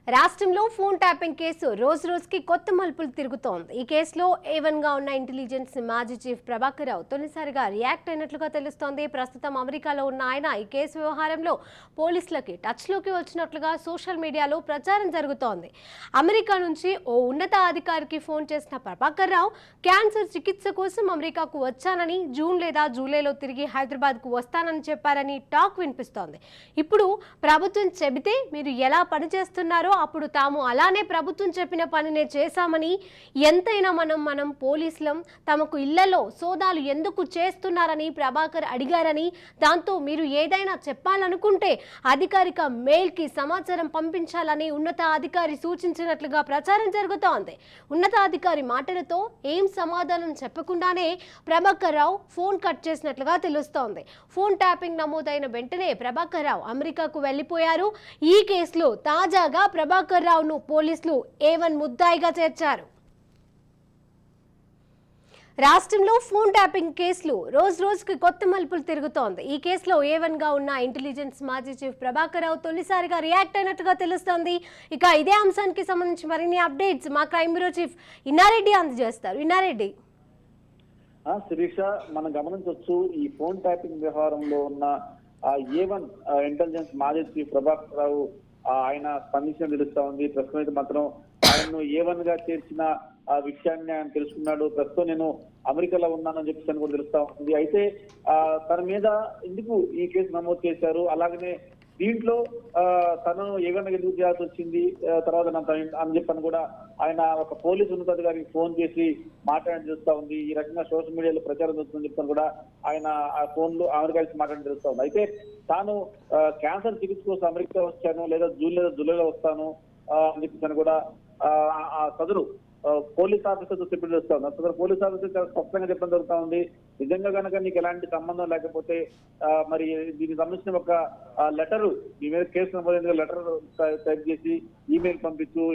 రాష్ట్రంలో phone tapping case రోజు రోజుకి కొత్త మలుపులు తిరుగుతోంది. ఈ కేసులో ఏవన్గా ఉన్న ఇంటెలిజెన్స్ మాజీ చీఫ్ ప్రభాకర్ రావు తొలిసారిగా రియాక్ట్ అయినట్లుగా తెలుస్తోంది. ప్రస్తుతం అమెరికాలో ఉన్న ఆయన ఈ కేసు వ్యవహారంలో పోలీసులకి టచ్లోకి వచ్చినట్లుగా సోషల్ మీడియాలో ప్రచారం జరుగుతోంది. అమెరికా నుంచి ఓ ఉన్నత అధికారికి ఫోన్ చేసిన ప్రభాకర్ రావు క్యాన్సర్ చికిత్స కోసం అమెరికాకు వచ్చానని, జూన్ లేదా జూలైలో తిరిగి హైదరాబాద్కు వస్తానని చెప్పారని టాక్ వినిపిస్తోంది. ఇప్పుడు ప్రభుత్వం చెబితే మీరు ఎలా పనిచేస్తున్నారో అప్పుడు తాము అలానే ప్రభుత్వం చెప్పిన పనినే చేశామని, ఎంతైనా మనం పోలీసులం, తమకు ఇళ్లలో సోదాలు ఎందుకు చేస్తున్నారని ప్రభాకర్ అడిగారని, దాంతో మీరు ఏదైనా చెప్పాలనుకుంటే అధికారిక మెయిల్కి సమాచారం పంపించాలని ఉన్నత అధికారి సూచించినట్లుగా ప్రచారం జరుగుతోంది. ఉన్నతాధికారి మాటలతో ఏం సమాధానం చెప్పకుండానే ప్రభాకర్ రావు ఫోన్ కట్ చేసినట్లుగా తెలుస్తోంది. ఫోన్ ట్యాపింగ్ నమోదైన వెంటనే ప్రభాకర్ రావు అమెరికాకు వెళ్లిపోయారు. ఈ కేసులో తాజాగా ప్రభాకర్ రావును పోలీసులు ఏవన్ ముద్దాయిగా చేర్చారు. రాష్ట్రంలో ఫోన్ ట్యాపింగ్ కేసులు రోజు రోజుకి కొత్త మలుపులు తిరుగుతోంది. ఈ కేసులో ఏవన్గా ఉన్న ఇంటెలిజెన్స్ మాజీ చీఫ్ ప్రభాకర్ రావు తొలిసారిగా రియాక్ట్ అయినట్టుగా తెలుస్తోంది. ఇక ఇదే అంశానికి సంబంధించి మరిన్ని అప్డేట్స్ మా క్రైమ్ బ్యూరో చీఫ్ ఇన్నారెడ్డి అందజేస్తారు. ఇన్నారెడ్డి. శిరీష, మనం గమనించవచ్చు ఈ ఫోన్ ట్యాపింగ్ వ్యవహారంలో ఉన్న ఏవన్ ఇంటెలిజెన్స్ మాజీ చీఫ్ ప్రభాకర్ రావు ఆయన స్పందించిన తెలుస్తా ఉంది. ప్రస్తుతం అయితే మాత్రం ఆయన్ను ఏవన్ గా చేర్చిన విషయాన్ని ఆయన తెలుసుకున్నాడు. ప్రస్తుతం నేను అమెరికాలో ఉన్నానని చెప్పేసి కూడా తెలుస్తా ఉంది. అయితే తన మీద ఎందుకు ఈ కేసు నమోదు చేశారు, అలాగనే దీంట్లో తనను ఏవైనా ఎందుకు చేయాల్సి వచ్చింది, తర్వాత అని చెప్పని కూడా ఆయన ఒక పోలీసు ఉన్నతాధికారికి ఫోన్ చేసి మాట్లాడడం తెలుస్తా ఉంది. ఈ రకంగా సోషల్ మీడియాలో ప్రచారం జరుగుతుందని చెప్పని కూడా ఆయన ఆ ఫోన్లో అమెరికా మాట్లాడడం తెలుస్తా ఉంది. అయితే తాను క్యాన్సర్ చికిత్స కోసం అమెరికా వచ్చాను, లేదా జూలైలో వస్తాను అని చెప్పి కూడా ఆ సదరు పోలీస్ ఆఫీసర్తో చెప్పడం జరుగుతా ఉంది. సదరు పోలీస్ ఆఫీసర్ చాలా స్పష్టంగా చెప్పడం జరుగుతా ఉంది. నిజంగా కనుక నీకు ఎలాంటి సంబంధం లేకపోతే మరి దీనికి సంబంధించిన ఒక లెటరు, మీ మీద కేసు నమోదైన లెటర్ టైప్ చేసి ఈమెయిల్ పంపించు,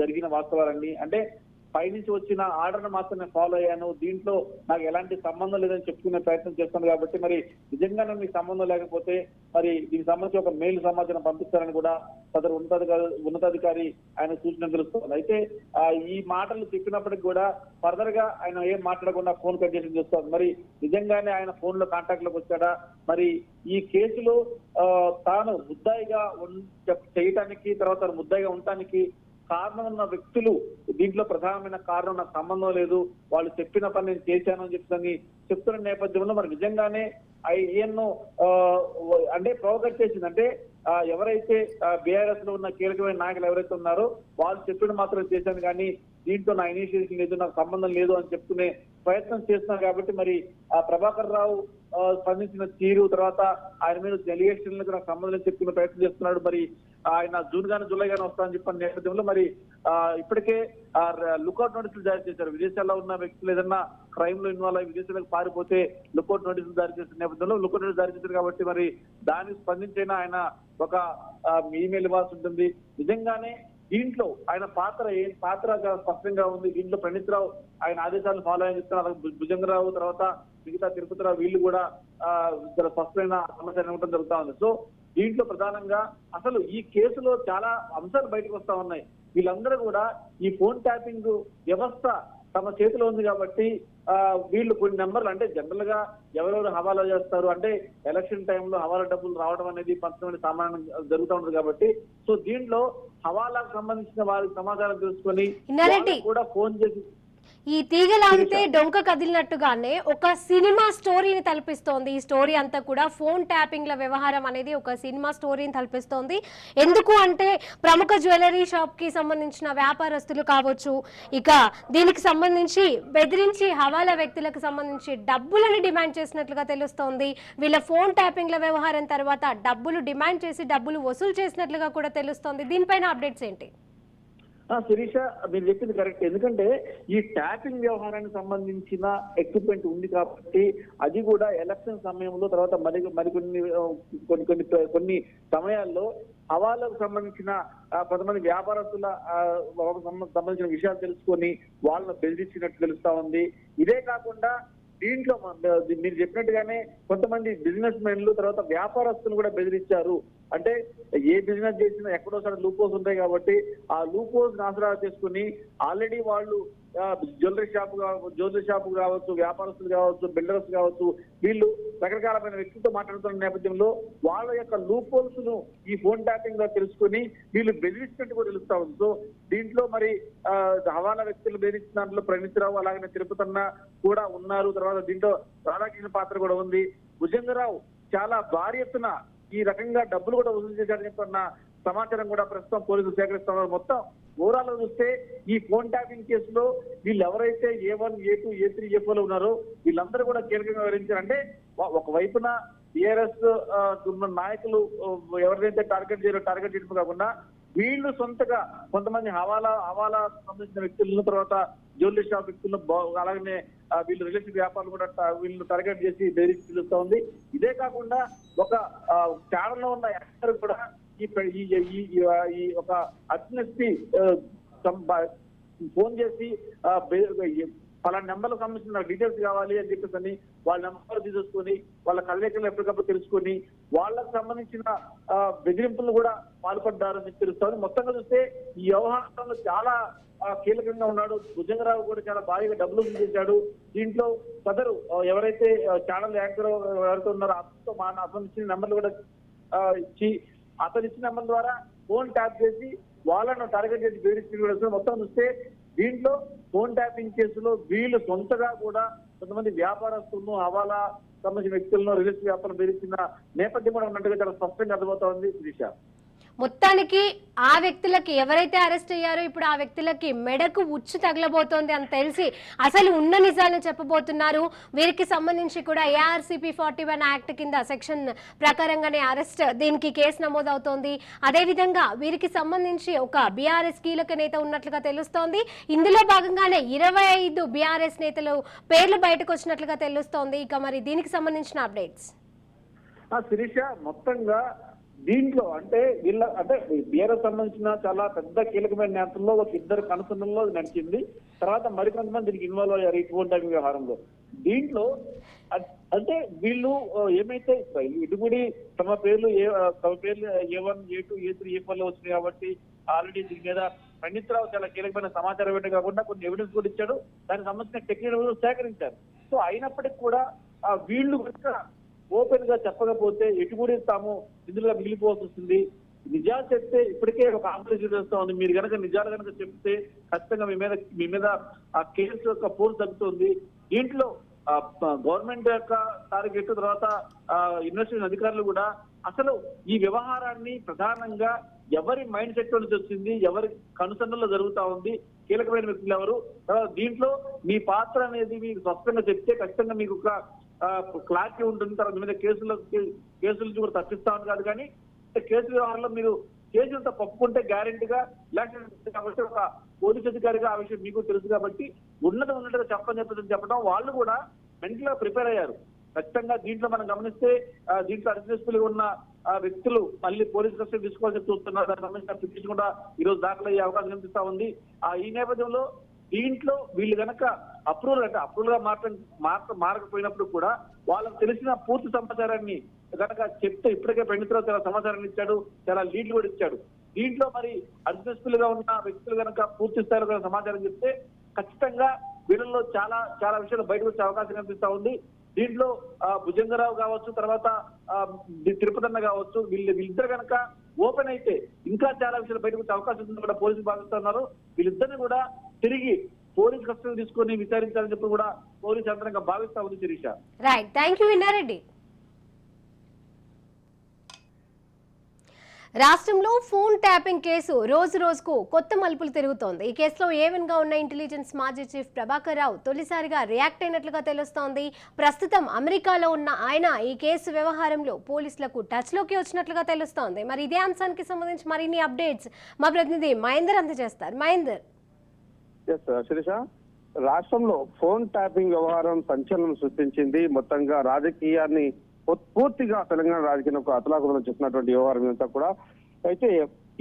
జరిగిన వాస్తవాలన్నీ, అంటే పైనుంచి వచ్చిన ఆర్డర్ను మాత్రం నేను ఫాలో అయ్యాను, దీంట్లో నాకు ఎలాంటి సంబంధం లేదని చెప్పుకునే ప్రయత్నం చేస్తాను కాబట్టి మరి నిజంగానే మీకు సంబంధం లేకపోతే మరి దీనికి సంబంధించి ఒక మెయిల్ సమాచారం పంపిస్తారని కూడా సదరు ఉన్నతాధికారి ఆయన సూచన తెలుస్తుంది. అయితే ఈ మాటలు చెప్పినప్పటికీ కూడా ఫర్దర్ గా ఆయన ఏం మాట్లాడకుండా ఫోన్ కట్ చేసి చూస్తుంది. మరి నిజంగానే ఆయన ఫోన్ లో కాంటాక్ట్ లోకి వచ్చాడా, మరి ఈ కేసులో తాను ముద్దాయిగా చేయటానికి, తర్వాత ముద్దాయిగా ఉండటానికి కారణం ఉన్న వ్యక్తులు, దీంట్లో ప్రధానమైన కారణం నాకు సంబంధం లేదు, వాళ్ళు చెప్పిన పని నేను చేశాను అని చెప్పి చెప్తున్న నేపథ్యంలో మరి నిజంగానే ఈయన్ను అంటే ప్రొవోకేట్ చేసింది. అంటే ఎవరైతే బీఆర్ఎస్ లో ఉన్న కీలకమైన నాయకులు ఎవరైతే ఉన్నారో వాళ్ళు చెప్పిన మాత్రం చేశాను, కానీ దీంట్లో నా ఇనిషియేషన్ లేదు, నాకు సంబంధం లేదు అని చెప్పుకునే ప్రయత్నం చేస్తున్నారు. కాబట్టి మరి ప్రభాకర్ రావు స్పందించిన తీరు, తర్వాత ఆయన మీద ఎలిగేషన్లకు నాకు సంబంధం చెప్పుకునే ప్రయత్నం చేస్తున్నాడు. మరి ఆయన జూన్ గానీ జూలై గానీ వస్తానని చెప్పిన నేపథ్యంలో మరి ఇప్పటికే లుకౌట్ నోటీసులు జారీ చేశారు. విదేశాల్లో ఉన్న వ్యక్తులు ఏదన్నా క్రైమ్ లో ఇన్వాల్వ్ అయ్యి విదేశాలకు పారిపోతే లుకౌట్ నోటీసులు జారీ చేసిన నేపథ్యంలో లుకౌట్ నోటీసులు జారీ చేశారు. కాబట్టి మరి దానికి స్పందించైనా ఆయన ఒక ఈమెయిల్ ఇవ్వాల్సి ఉంటుంది. నిజంగానే దీంట్లో ఆయన పాత్ర స్పష్టంగా ఉంది. దీంట్లో ప్రణీత్ రావు ఆయన ఆదేశాలను ఫాలో అని చెప్తున్నారు. భుజంగరావు, తర్వాత మిగతా తిరుపతిరావు వీళ్ళు కూడా స్పష్టమైన సమాచారం ఇవ్వడం జరుగుతా ఉంది. సో దీంట్లో ప్రధానంగా అసలు ఈ కేసులో చాలా అంశాలు బయటకు వస్తా ఉన్నాయి. వీళ్ళందరూ కూడా ఈ ఫోన్ ట్యాపింగ్ వ్యవస్థ తమ చేతిలో ఉంది కాబట్టి వీళ్ళు కొన్ని నెంబర్లు, అంటే జనరల్ గా ఎవరెవరు హవాలా చేస్తారు, అంటే ఎలక్షన్ టైంలో హవాలా డబ్బులు రావడం అనేది పంచడం సామాన్యం జరుగుతూ ఉంటుంది కాబట్టి సో దీంట్లో హవాలాకు సంబంధించిన వారికి సమాచారం తెలుసుకొని కూడా ఫోన్ చేసి ఈ తీగలాగితే డొంక కదిలినట్టుగానే ఒక సినిమా స్టోరీని తలపిస్తోంది. ఈ స్టోరీ అంతా కూడా ఫోన్ ట్యాపింగ్ల వ్యవహారం అనేది ఒక సినిమా స్టోరీని తలపిస్తోంది. ఎందుకు అంటే ప్రముఖ జ్యువెలరీ షాప్ కి సంబంధించిన వ్యాపారస్తులు కావచ్చు, ఇక దీనికి సంబంధించి బెదిరించి హవాలా వ్యక్తులకు సంబంధించి డబ్బులను డిమాండ్ చేసినట్లుగా తెలుస్తోంది. వీళ్ళ ఫోన్ ట్యాపింగ్ల వ్యవహారం తర్వాత డబ్బులు డిమాండ్ చేసి డబ్బులు వసూలు చేసినట్లుగా కూడా తెలుస్తోంది. దీనిపైన అప్డేట్స్ ఏంటి? శిరీష, మీరు చెప్పింది కరెక్ట్. ఎందుకంటే ఈ ట్యాపింగ్ వ్యవహారానికి సంబంధించిన ఎక్విప్మెంట్ ఉంది కాబట్టి అది కూడా ఎలక్షన్ సమయంలో, తర్వాత కొన్ని సమయాల్లో హవాలకు సంబంధించిన కొంతమంది వ్యాపారస్తుల సంబంధించిన విషయాలు తెలుసుకొని వాళ్ళను బెదిరించినట్టు తెలుస్తా ఉంది. ఇదే కాకుండా దీంట్లో మీరు చెప్పినట్టుగానే కొంతమంది బిజినెస్ మెన్లు, తర్వాత వ్యాపారస్తులు కూడా బెదిరించారు. అంటే ఏ బిజినెస్ చేసినా ఎక్కడోసారి లూపోస్ ఉంటాయి కాబట్టి ఆ లూపోస్ ఆసరా చేసుకుని ఆల్రెడీ వాళ్ళు జ్యువెలరీ షాప్ కావచ్చు, వ్యాపారస్తులు కావచ్చు, బిల్డర్స్ కావచ్చు, వీళ్ళు రకరకాలమైన వ్యక్తులతో మాట్లాడుతున్న నేపథ్యంలో వాళ్ళ యొక్క లూపోల్స్ ను ఈ ఫోన్ ట్యాపింగ్ లో తెలుసుకుని వీళ్ళు బెదిరిస్తున్నట్టు కూడా తెలుస్తా ఉంది. సో దీంట్లో మరి హవాలా వ్యక్తులు బెదిరించిన దాంట్లో ప్రణీత్రావు అలాగే తిరుపతన్న కూడా ఉన్నారు. తర్వాత దీంట్లో రాధాకృష్ణ పాత్ర కూడా ఉంది. భుజంగరావు చాలా భారీ ఎత్తున ఈ రకంగా డబ్బులు కూడా వసూలు చేశారని చెప్పన్న సమాచారం కూడా ప్రస్తుతం పోలీసులు సేకరిస్తున్నారు. మొత్తం ఓవరాల్ చూస్తే ఈ ఫోన్ ట్యాపింగ్ కేసులో వీళ్ళు ఎవరైతే A1, A2, A3, A4 లో ఉన్నారో వీళ్ళందరూ కూడా కీలకంగా వివరించారు. అంటే ఒకవైపున టీఆర్ఎస్ ఉన్న నాయకులు ఎవరైతే టార్గెట్ చేయడం కాకుండా వీళ్ళు సొంతగా కొంతమంది హవాలా సంబంధించిన వ్యక్తులను, తర్వాత జ్యువెలరీ షాప్ వ్యక్తులను, అలాగనే వీళ్ళు రిలేషన్ వ్యాపారాలు కూడా వీళ్ళు టార్గెట్ చేసి బెదిరించి పిలుస్తా ఉంది. ఇదే కాకుండా ఒక ఛానల్లో ఉన్న యాక్టర్ కూడా ఈ ఒక అర్చనస్కి ఫోన్ చేసి వాళ్ళ నెంబర్లకు సంబంధించిన డీటెయిల్స్ కావాలి అని చెప్పేసి వాళ్ళ నెంబర్ తీసేసుకొని వాళ్ళ కదలికలు ఎప్పటికప్పుడు తెలుసుకొని వాళ్ళకు సంబంధించిన బెదిరింపులు కూడా పాల్పడ్డారని చెప్పి తెలుస్తుంది. మొత్తంగా చూస్తే ఈ వ్యవహారంలో చాలా కీలకంగా ఉన్నాడు. భుజంగరావు కూడా చాలా భారీగా డబ్బులు చేశాడు. దీంట్లో సదరు ఎవరైతే ఛానల్ యాంకర్ ఎవరైతే ఉన్నారో అతను ఇచ్చిన నెంబర్లు కూడా ఇచ్చి అతను ఇచ్చిన నెంబర్ ద్వారా ఫోన్ ట్యాప్ చేసి వాళ్ళను టార్గెట్ చేసి బెదిరించి మొత్తం చూస్తే దీంట్లో ఫోన్ ట్యాపింగ్ కేసులో వీళ్ళు సొంతగా కూడా కొంతమంది వ్యాపారస్తులను, హవాలా సంబంధించిన వ్యక్తులను, రిజిస్టర్ వ్యాపారం బెదిరించిన నేపథ్యం కూడా ఉన్నట్టుగా చాలా స్పష్టంగా అర్థమవుతా ఉంది శ్రీష. మొత్తానికి ఆ వ్యక్తులకి ఎవరైతే అరెస్ట్ అయ్యారో ఇప్పుడు ఆ వ్యక్తులకి మెడకు ఉచ్చు తగలబోతోంది అని తెలిసి అసలు ఉన్న నిజాలను చెప్పబోతున్నారు. వీరికి సంబంధించి కూడా ARCP 41 యాక్ట్ కింద సెక్షన్ ప్రకారంగానే అరెస్ట్, దీనికి కేసు నమోదవుతోంది. అదేవిధంగా వీరికి సంబంధించి ఒక BRS కీలక నేత ఉన్నట్లుగా తెలుస్తోంది. ఇందులో భాగంగానే 25 BRS నేతలు పేర్లు బయటకు వచ్చినట్లుగా తెలుస్తోంది. ఇక మరి దీనికి సంబంధించిన అప్డేట్స్ శిరీష, మొత్తంగా దీంట్లో అంటే బీఆర్ఎస్ సంబంధించిన చాలా పెద్ద కీలకమైన నేతల్లో ఒక ఇద్దరు కనుసన్నల్లో నడిచింది. తర్వాత మరికొంతమంది దీనికి ఇన్వాల్వ్ అయ్యారు ఈ ఫోన్ ట్యాపింగ్ వ్యవహారంలో. దీంట్లో అంటే వీళ్ళు ఏమైతే ఇటుగుడి తమ పేర్లు A1, A2, A3, A4 లో వచ్చినాయి కాబట్టి ఆల్రెడీ దీని మీద పండిత్రావు చాలా కీలకమైన సమాచారం ఇవ్వడం కాకుండా కొన్ని ఎవిడెన్స్ కూడా ఇచ్చాడు. దానికి సంబంధించిన టెక్నికల్ సేకరించారు. సో అయినప్పటికీ కూడా వీళ్ళు ఓపెన్ గా చెప్పకపోతే ఎటుగుడి తాము ఇందులో మిగిలిపోవాల్సి వస్తుంది. నిజాలు చెప్తే ఇప్పటికే ఒక ఆందోళన చేస్తా ఉంది. మీరు కనుక నిజాలు కనుక చెప్తే ఖచ్చితంగా మీ మీద ఆ కేసు యొక్క ఫోర్స్ తగ్గుతుంది. దీంట్లో గవర్నమెంట్ యొక్క టార్గెట్, తర్వాత ఇన్వెస్టిగేషన్ అధికారులు కూడా అసలు ఈ వ్యవహారాన్ని ప్రధానంగా ఎవరి మైండ్ సెట్ నుంచి వచ్చింది, ఎవరి కనుసన్నల్లో జరుగుతా ఉంది, కీలకమైన వ్యక్తులు ఎవరు, దీంట్లో మీ పాత్ర అనేది మీకు స్పష్టంగా చెప్తే ఖచ్చితంగా మీకు ఒక క్లారిటీ ఉంటుంది. తర్వాత మీద కేసులు కూడా తప్పిస్తామని కాదు, కానీ కేసు వ్యవహారంలో మీరు కేసులతో పప్పుకుంటే గ్యారెంటీగా లేకపోతే కాబట్టి ఒక పోలీస్ అధికారిగా ఆ విషయం మీకు తెలుసు కాబట్టి ఉన్నట్టుగా చెప్పడం వాళ్ళు కూడా మెంటల్ గా ప్రిపేర్ అయ్యారు. ఖచ్చితంగా దీంట్లో మనం గమనిస్తే దీంట్లో అరెస్టులు ఉన్న వ్యక్తులు మళ్ళీ పోలీస్ కస్టడీ తీసుకోవాలని చూస్తున్నారు. దానికి సంబంధించిన పిటిషన్ కూడా ఈ రోజు దాఖలు అయ్యే అవకాశం కనిపిస్తా ఉంది. ఈ నేపథ్యంలో దీంట్లో వీళ్ళు కనుక అప్రూవల్ గా మారకపోయినప్పుడు కూడా వాళ్ళకు తెలిసిన పూర్తి సమాచారాన్ని కనుక చెప్తే, ఇప్పటికే పండితులు చాలా సమాచారాన్ని ఇచ్చాడు, చాలా లీడ్లు కూడా ఇచ్చాడు. దీంట్లో మరి అర్జస్టులుగా ఉన్న వ్యక్తులు కనుక పూర్తి స్థాయిలో సమాచారం చెప్తే ఖచ్చితంగా వీళ్ళలో చాలా చాలా విషయాలు బయటకు వచ్చే అవకాశం కనిపిస్తా ఉంది. దీంట్లో భుజంగరావు కావచ్చు, తర్వాత తిరుపతన్న కావచ్చు, వీళ్ళిద్దరు కనుక ఓపెన్ అయితే ఇంకా చాలా విషయాలు బయటకు వచ్చే అవకాశం ఉందని కూడా పోలీసులు భావిస్తున్నారు. వీళ్ళిద్దరిని కూడా తిరిగి పోలీస్ కస్టడీ తీసుకొని విచారించాలని చెప్పి కూడా పోలీసు యంత్రాంగం భావిస్తా ఉంది శిరీష. రైట్, థ్యాంక్ యూ విన్నారెడ్డి. రాష్ట్రంలో ఫోన్ ట్యాపింగ్ కేసు రోజు రోజుకు కొత్త మలుపులు తిరుగుతోంది. ఈ కేసులో A1 గా ఉన్న ఇంటెలిజెన్స్ మాజీ చీఫ్ ప్రభాకర్ రావు తొలిసారిగా రియాక్ట్ అయినట్లుగా తెలుస్తోంది. ప్రస్తుతం అమెరికాలో ఉన్న ఆయన ఈ కేసు వ్యవహారంలో పోలీసులకు టచ్ లోకి వచ్చినట్లుగా తెలుస్తోంది. మరి ఇదే అంశానికి సంబంధించి మరిన్ని అప్డేట్స్ మా ప్రతినిధి మహేందర్ అందజేస్తారు. మహేందర్. శిరీష, రాష్ట్రంలో ఫోన్ ట్యాపింగ్ వ్యవహారం సంచలనం సృష్టించింది. మొత్తంగా రాజకీయాన్ని పూర్తిగా తెలంగాణ రాజకీయం ఒక అతలాకుతలం చేస్తున్నటువంటి వ్యవహారం అంతా కూడా. అయితే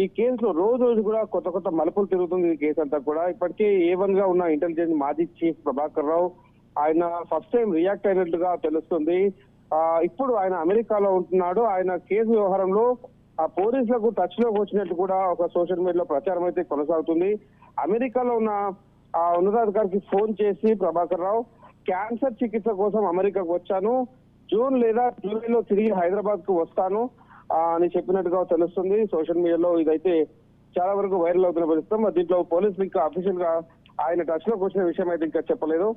ఈ కేసులో రోజు కూడా కొత్త మలుపులు తిరుగుతుంది ఈ కేసు అంతా కూడా. ఇప్పటికే A1 గా ఉన్న ఇంటెలిజెన్స్ మాజీ చీఫ్ ప్రభాకర్ రావు ఆయన ఫస్ట్ టైం రియాక్ట్ అయినట్లుగా తెలుస్తుంది. ఇప్పుడు ఆయన అమెరికాలో ఉంటున్నాడు. ఆయన కేసు వ్యవహారంలో ఆ పోలీసులకు టచ్ లోకి వచ్చినట్టు కూడా ఒక సోషల్ మీడియాలో ప్రచారం అయితే కొనసాగుతుంది. అమెరికాలో ఉన్న ఆ ఉన్నతాధికారికి ఫోన్ చేసి ప్రభాకర్ రావు క్యాన్సర్ చికిత్స కోసం అమెరికాకు వచ్చాను, జూన్ లేదా జూలైలో తిరిగి హైదరాబాద్ కు వస్తాను అని చెప్పినట్టుగా తెలుస్తుంది. సోషల్ మీడియాలో ఇదైతే చాలా వరకు వైరల్ అవుతున్న పరిస్థితి. మరి దీంట్లో పోలీసులు ఇంకా అఫీషియల్ గా ఆయన టచ్ లోకి వచ్చిన విషయం అయితే ఇంకా చెప్పలేదు.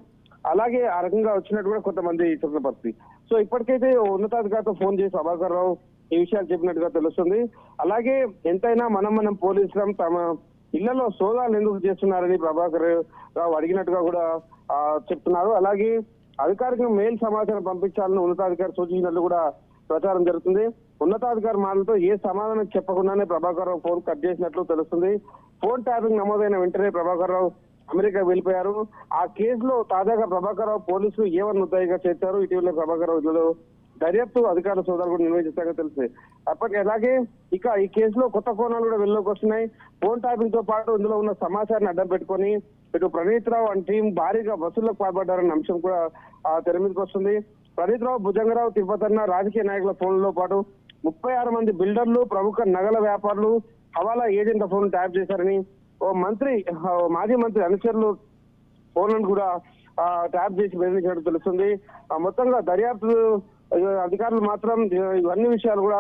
అలాగే ఆ రకంగా వచ్చినట్టు కూడా కొంతమంది చెప్పిన పరిస్థితి. సో ఇప్పటికైతే ఉన్నతాధికారితో ఫోన్ చేసి ప్రభాకర్ రావు ఈ విషయాలు చెప్పినట్టుగా తెలుస్తుంది. అలాగే ఎంతైనా మనం పోలీసులు తమ ఇళ్లలో సోదాలు ఎందుకు చేస్తున్నారని ప్రభాకర్ రావు అడిగినట్టుగా కూడా చెప్తున్నారు. అలాగే అధికారికంగా మెయిల్ సమాచారం పంపించాలని ఉన్నతాధికారి సూచించినట్లు కూడా ప్రచారం జరుగుతుంది. ఉన్నతాధికారి మాటలతో ఏ సమాధానం చెప్పకుండానే ప్రభాకర్ రావు ఫోన్ కట్ చేసినట్లు తెలుస్తుంది. ఫోన్ ట్యాపింగ్ నమోదైన వెంటనే ప్రభాకర్ రావు అమెరికా వెళ్ళిపోయారు. ఆ కేసులో తాజాగా ప్రభాకర్ రావు పోలీసులు ఏవన్ ముద్దాయిగా చేర్చారు. ఇటీవల ప్రభాకర్ రావు ఇళ్లలో దర్యాప్తు అధికారుల సోదాలు కూడా నిర్వహిస్తారని తెలిసింది. అలాగే ఇక ఈ కేసులో కొత్త కోణాలు కూడా వెలుగులోకి వస్తున్నాయి. ఫోన్ ట్యాపింగ్ తో పాటు ఇందులో ఉన్న సమాచారాన్ని అడ్డం పెట్టుకొని ఇటు ప్రణీత్ రావు అండ్ టీం భారీగా వసూళ్లకు పాల్పడ్డారన్న అంశం కూడా తెర మీదకి వస్తుంది. ప్రణీత్ రావు, భుజంగరావు, తిరుపతన్న రాజకీయ నాయకుల ఫోన్లతో పాటు 36 మంది బిల్డర్లు, ప్రముఖ నగల వ్యాపారులు, హవాలా ఏజెంట్ల ఫోన్ ట్యాప్ చేశారని మాజీ మంత్రి అనుచరులు ఫోన్లను కూడా ట్యాప్ చేసి బెదిరించినట్టు తెలుస్తుంది. మొత్తంగా దర్యాప్తు అధికారులు మాత్రం ఇవన్నీ విషయాలు కూడా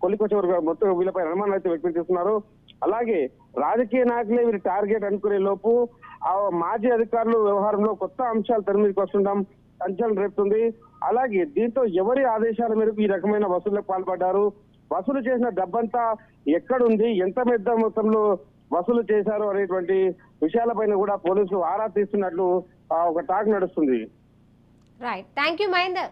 కొలికొచ్చే వరకు మొత్తం వీళ్ళపై అనుమానాలు అయితే వ్యక్తం చేస్తున్నారు. అలాగే రాజకీయ నాయకులే వీరి టార్గెట్ అనుకునే లోపు ఆ మాజీ అధికారులు వ్యవహారంలో కొత్త అంశాలు తెర మీదకి వస్తుండడం సంచలనం రేపుతుంది. అలాగే దీంతో ఎవరి ఆదేశాల మేరకు ఈ రకమైన వసూళ్లకు పాల్పడ్డారు, వసూలు చేసిన డబ్బంతా ఎక్కడుంది, ఎంత పెద్ద మొత్తంలో వసూలు చేశారు అనేటువంటి విషయాలపైన కూడా పోలీసులు ఆరా తీస్తున్నట్లు ఒక టాక్ నడుస్తుంది. Right, thank you Mahender.